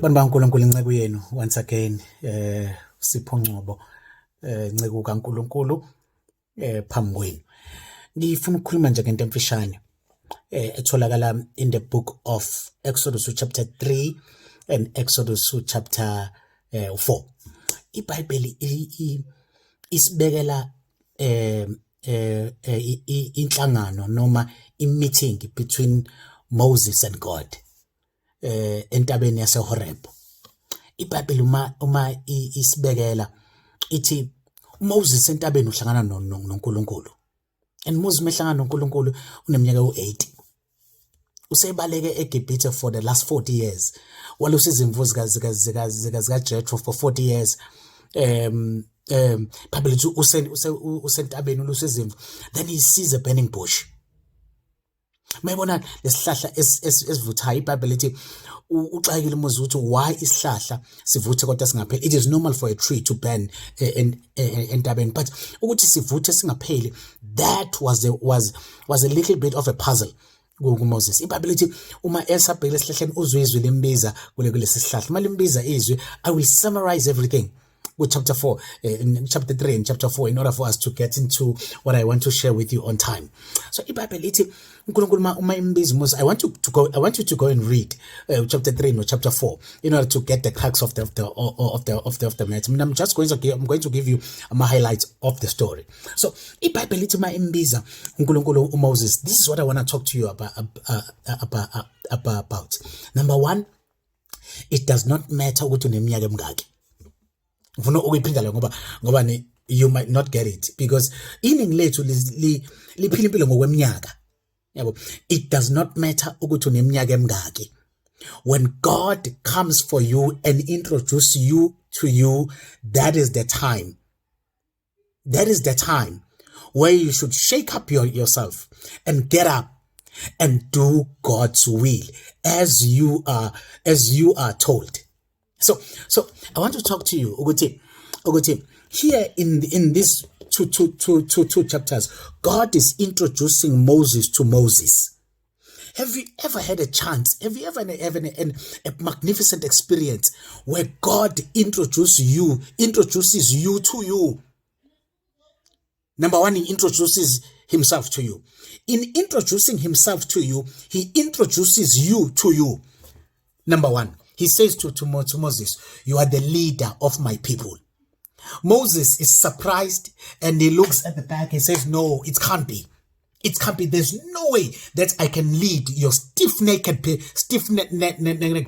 Bantu baNkulunkulu inceke yenu once again Sipho Ngcobo inceke kaNkulunkulu phambi kwenu. Ngifuna ukukhuluma nje ngento emfishane etholakala in the book of Exodus chapter 3 and Exodus chapter 4. IBhayibheli isibekela inhlangano noma i-meeting between Moses and God entabeni yaseHoreb. IBhayibheli uma isibekela ithi Moses entabeni uhlangana noNkulunkulu. And Moses mehlangana noNkulunkulu uneminyaka u-80. Usebaleke eGibhithe for the last 40 years. Walusa izimvu zikaJethro for 40 years. Probably usentabeni ulusa izimvu. Then he sees a burning bush. Mayibona lesihlahla esivuthayo. IBhayibheli lithi uxakile uMoses ukuthi why isihlahla sivuthe kodwa singapheli. It is normal for a tree to burn entabeni, but ukuthi sivuthe singapheli, that was a little bit of a puzzle kuMoses. IBhayibheli lithi uma esabhekile esihlahleni uzwe izwi limbiza kulesi sihlahla. Uma limbiza izwi, I will summarize everything with chapter 4, in chapter 3 and chapter 4, in order for us to get into what I want to share with you on time. So IBhayibheli lithi uNkulunkulu uma imbiza Moses, I want you to go and read chapter 3 and chapter 4 in order to get the crux of the matter. I'm going to give you my highlights of the story. So IBhayibheli lithi uma imbiza uNkulunkulu uMoses, this is what I want to talk to you about. Number one, it does not matter ukuthi uneminyaka emingaki. Ngifuna ukuyiphinda la ngoba you might not get it, because iningi lethu liphila impilo ngokweminyaka. Yabo, it does not matter ukuthi uneminyaka emingaki. When God comes for you and introduce you to you, that is the time. That is the time where you should shake up yourself and get up and do God's will as you are told. So I want to talk to you, Uguti. Here in this two chapters, God is introducing Moses to Moses. Have you ever had a chance? Have you ever had a magnificent experience where God introduces you to you? Number one, he introduces himself to you. In introducing himself to you, he introduces you to you. Number one, he says to Moses, you are the leader of my people. Moses is surprised and he looks at the back and says, no, it can't be. It can't be. There's no way that I can lead your stiff-necked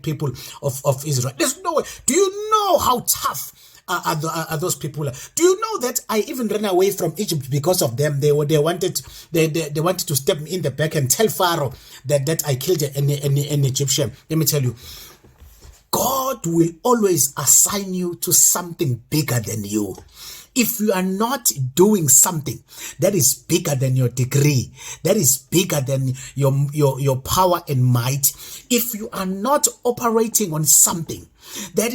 people of Israel. There's no way. Do you know how tough are those people? Do you know that I even ran away from Egypt because of them? They wanted to step me in the back and tell Pharaoh that I killed an Egyptian. Let me tell you, God will always assign you to something bigger than you. If you are not doing something that is bigger than your degree, that is bigger than your power and might, if you are not operating on something that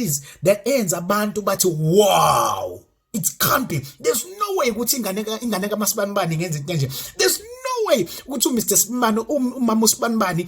ends abantu bathi wow, it can't be. There's no way ukuthi inganeka masibanibani ngenza into nje. There's no way ukuthi Mr. Sibani umama uSibanibani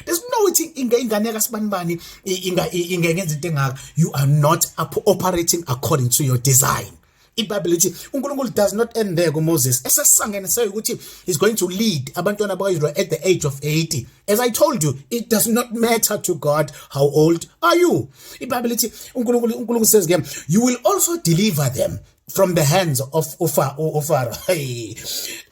there's no way inganeka Sibanibani ingenza into engaka. You are not operating according to your design. IBhayibheli lithi uNkulunkulu does not end there kuMoses. Esesangene sayo ukuthi he's going to lead abantwana bakwaIsrael at the age of 80. As I told you, it does not matter to God how old are you. IBhayibheli lithi uNkulunkulu says again, you will also deliver them from the hands of Pharaoh. Hey.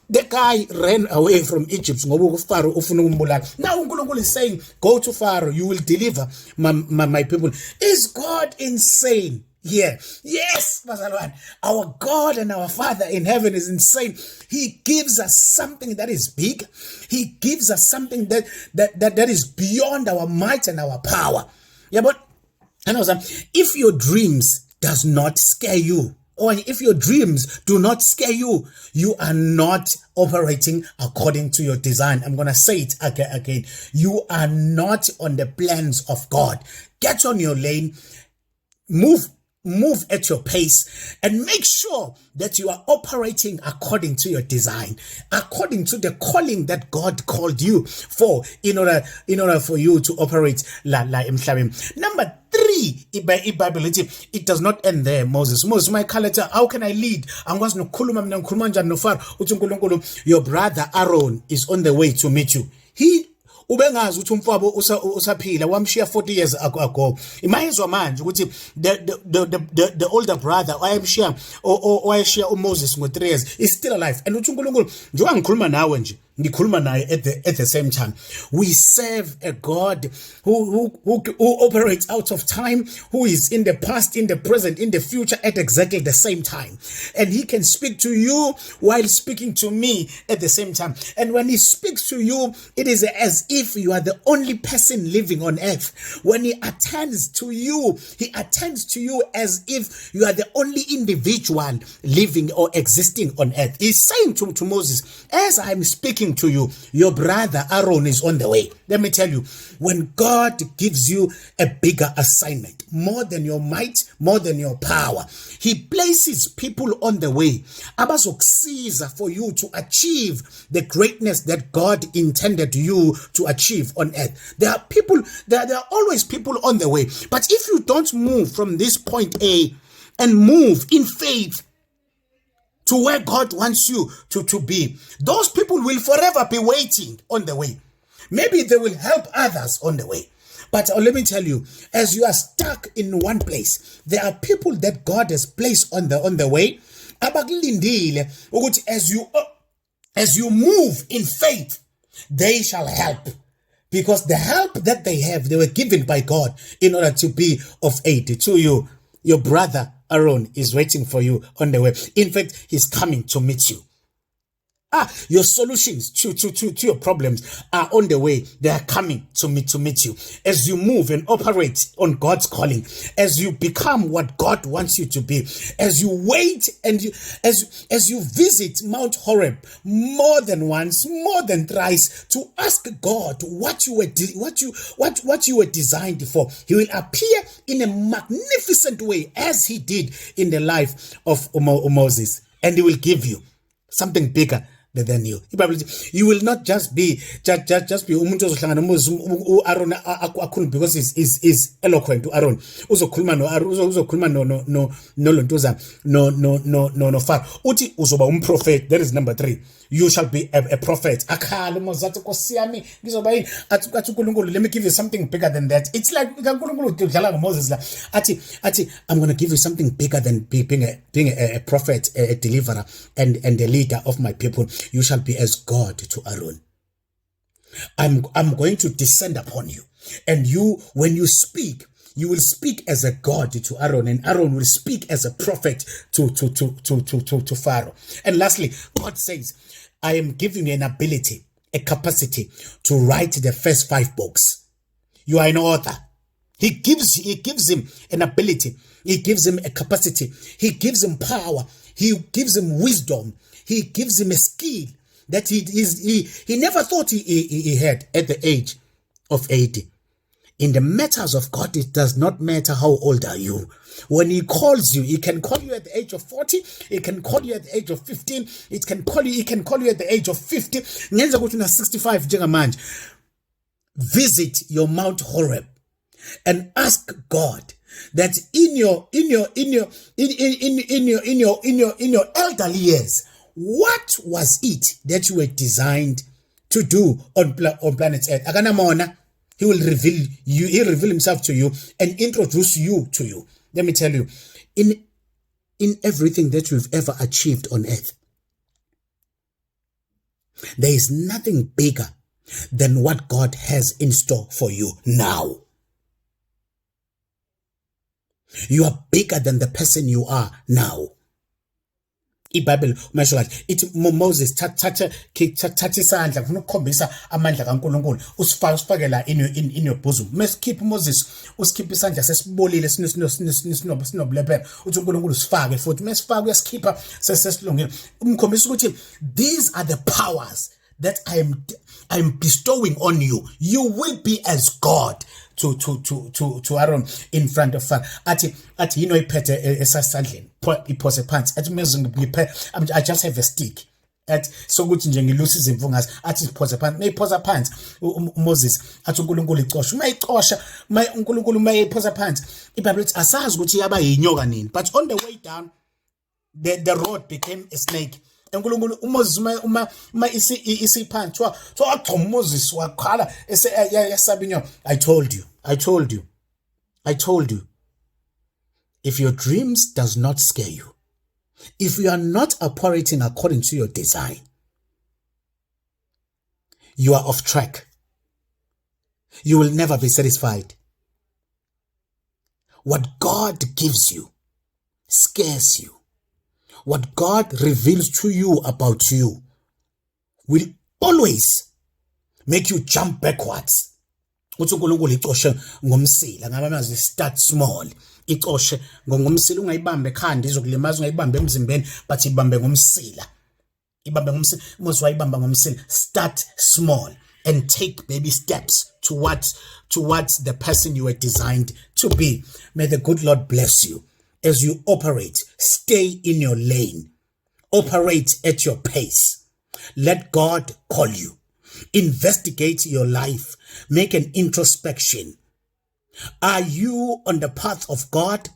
The guy ran away from Egypt. Now uNkulunkulu is saying, go to Pharaoh, you will deliver my people. Is God insane? Yeah. Yes, Bazalwan. Our God and our Father in heaven is insane. He gives us something that is big. He gives us something that is beyond our might and our power. Yeah, but I know if your dreams does not scare you, or if your dreams do not scare you, you are not operating according to your design. I'm going to say it again. You are not on the plans of God. Get on your lane. Move move at your pace, and make sure that you are operating according to your design, according to the calling that God called you for, in order for you to operate la emhlabeni. Number 3, iBhayibheli lithi it does not end there. Moses my character, how can I lead? Angikwazi nokukhuluma mina ngikhuluma njani noFaro. Uthi uNkulunkulu, your brother Aaron is on the way to meet you. He ubengazi ukuthi umfabo usaphila, wamshiya 40 years ago. Imayizwa manje ukuthi the older brother wayeshiya uMoses ngo 3 years is still alive, and uthi uNkulunkulu njengoba ngikhuluma nawe nje ngikhuluma naye at the same time. We serve a God who operates out of time, who is in the past, in the present, in the future at exactly the same time. And he can speak to you while speaking to me at the same time. And when he speaks to you, it is as if you are the only person living on earth. When he attends to you as if you are the only individual living or existing on earth. He's saying to Moses, as I'm speaking to you, your brother Aaron is on the way. Let me tell you, when God gives you a bigger assignment, more than your might, more than your power, he places people on the way abazokusiza for you to achieve the greatness that God intended you to achieve on earth. There are always people on the way. But if you don't move from this point A and move in faith to where God wants you to be, those people will forever be waiting on the way. Maybe they will help others on the way. But let me tell you, as you are stuck in one place, there are people that God has placed on the way. As you move in faith, they shall help. Because the help that they have, they were given by God in order to be of aid to you. Your brother Aaron is waiting for you on the way. In fact, he's coming to meet you. Your solutions to your problems are on the way. They are coming to meet you. As you move and operate on God's calling, as you become what God wants you to be, as you wait and as you visit Mount Horeb more than once, more than thrice, to ask God what you were designed for, he will appear in a magnificent way as he did in the life of Moses, and he will give you something bigger than you. You will not just be umuntu ozohlangana Aaron akhuluma because is eloquent. Aaron uzokhuluma no Faro uthi uzoba umprophet. That is number 3. You shall be a prophet. Let me give you something bigger than that. It's like Moses. I'm going to give you something bigger than being a prophet, a deliverer, and a leader of my people. You shall be as God to Aaron. I'm going to descend upon you, and when you speak, you will speak as a God to Aaron, and Aaron will speak as a prophet to Pharaoh. And lastly, God says, I am giving you an ability, a capacity to write the first 5 books. You are an author. He gives him an ability. He gives him a capacity. He gives him power. He gives him wisdom. He gives him a skill that he never thought he had at the age of 80. In the matters of God, it does not matter how old are you. When he calls you, he can call you at the age of 40, he can call you at the age of 15, he can call you at the age of 50. Ngenza ukuthi una 65 njengamanje. Visit your Mount Horeb and ask God that in your elderly years, what was it that you were designed to do on planet Earth? Akanamona. He will reveal you. He'll reveal himself to you and introduce you to you. Let me tell you, in everything that you've ever achieved on earth, there is nothing bigger than what God has in store for you now. You are bigger than the person you are now. iBhayibheli umasho kathi ithi Moses thatha isandla ufuna ukukhombisa amandla kaNkulunkulu usifake la in your bosom. Mesikhipha Moses usikhipha isandla sesibolile sinobulephe uthi uNkulunkulu sifake futhi mesifake uyasikhipha sesilungile. Umkhombisa ukuthi these are the powers that I am bestowing on you, you will be as God to Aaron in front of Pharaoh. Athi iphethe esasandleni iphose phansi athi I just have a stick at sokuthi nje ngilusa izimfungazi athi siphoze phansi mayiphoza phansi uMoses athi uNkulunkulu icosha mayicosha uNkulunkulu mayiphoza phansi iBhayibheli lithi asazi ukuthi yaba yinyoka nini, but on the way down the road became a snake. uNkulunkulu uMoses uma isiphansi so agcoma uMoses wakhala yasaba inyoka. I told you if your dreams does not scare you, if you are not operating according to your design, you are off track. You will never be satisfied. What God gives you scares you. What God reveals to you about you will always make you jump backwards. Uthi uNkulunkulu icoshe ngomsila, ngabamazi start small. Icoshe ngomsila, ungayibambe ekhanda izokulimaza, ungayibambe emzimbeni, but ibambe ngomsila. Ibambe ngomsila, mose wayibamba ngomsila. Start small and take baby steps towards the person you were designed to be. May the good Lord bless you as you operate. Stay in your lane. Operate at your pace. Let God call you. Investigate your life. Make an introspection. Are you on the path of God?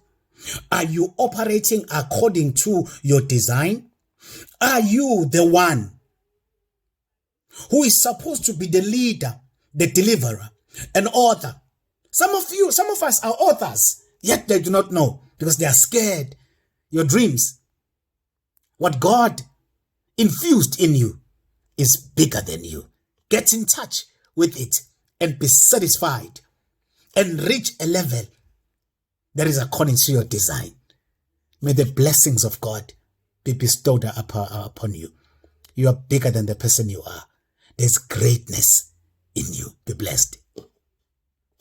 Are you operating according to your design? Are you the one who is supposed to be the leader, the deliverer, an author? Some of us are authors, yet they do not know because they are scared. Your dreams, what God infused in you, is bigger than you. Get in touch with it and be satisfied and reach a level that is according to your design. May the blessings of God be bestowed upon you. You are bigger than the person you are. There's greatness in you. Be blessed.